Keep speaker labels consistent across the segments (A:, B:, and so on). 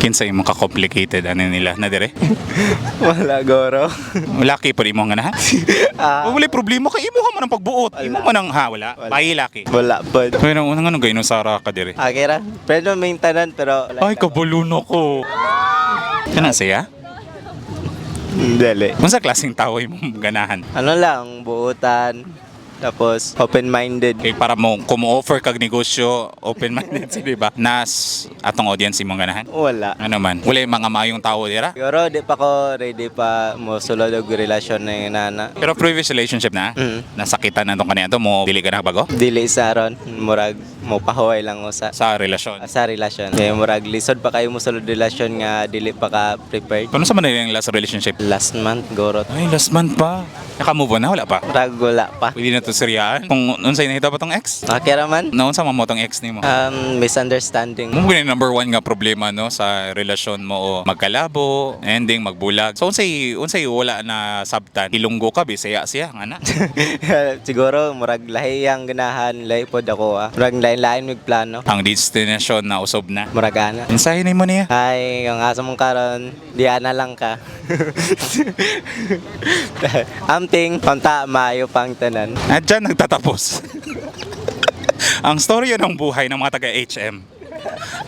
A: Kinsa imong ka-complicated ano nila na dire?
B: Wala, goro.
A: Laki pa imo nga na. Wala problema kay imo man ang pagbuot. Imo man ang wala. Bayi laki.
B: Wala po.
A: Pero unang ano gayno Sara ka dire?
B: Akira, pwede maintenance pero...
A: Ay kabuluno ko. Kana siya?
B: Dali.
A: Unsa klaseng tao imong ganahan?
B: Ano lang, buutan. Tapos, open-minded.
A: Kay para mo kumo-offer kag negosyo, open-minded si di ba? Nas atong audience imong ganahan.
B: Wala.
A: Ano man? Wala yung mga mayong tao dira.
B: Siguro, di pa ko ready pa mo sulod og relasyon na yung nana.
A: Pero previous relationship na, nasakitan na itong kanina to mo, dili ka na bago?
B: Dili sa ron, murag mo pahuway lang usa
A: Sa relasyon.
B: sa relasyon. Kaya murag lisod pa kayo mo sulod relasyon nga dili pa ka prepared.
A: Kung sa man yung last relationship?
B: Last month, gorot.
A: Ay, last month pa. Naka-move on na, wala pa.
B: Murag wala pa.
A: Pwede na to seryaan. Kung unsay nahita pa tong ex?
B: Akira man,
A: Naunsa man mo tong ex nimo?
B: misunderstanding.
A: Mo gani number one nga problema no sa relasyon mo o magkalabo, ending magbulag. So unsay wala na sabtan. Ilunggo ka bisaya siya nga na.
B: Siguro, murag lahi ang ganahan, lahi pod ako Murag lain-lain mig plano.
A: Ang destination na usob na.
B: Murag ana.
A: Insahin nimo niya.
B: Ay, ang asa mong karon, diana lang ka. Amting, panta, maayo pang tanan.
A: At dyan nagtatapos. Ang storya ng buhay ng mga taga-HM.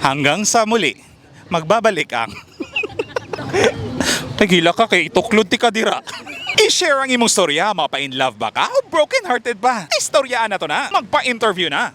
A: Hanggang sa muli, magbabalik ang... Tagila ka kay ituklod ti ka dira. I-share ang imong storya, mapa-in love ba ka o broken hearted ba? Istoryaan na to na, magpa-interview na.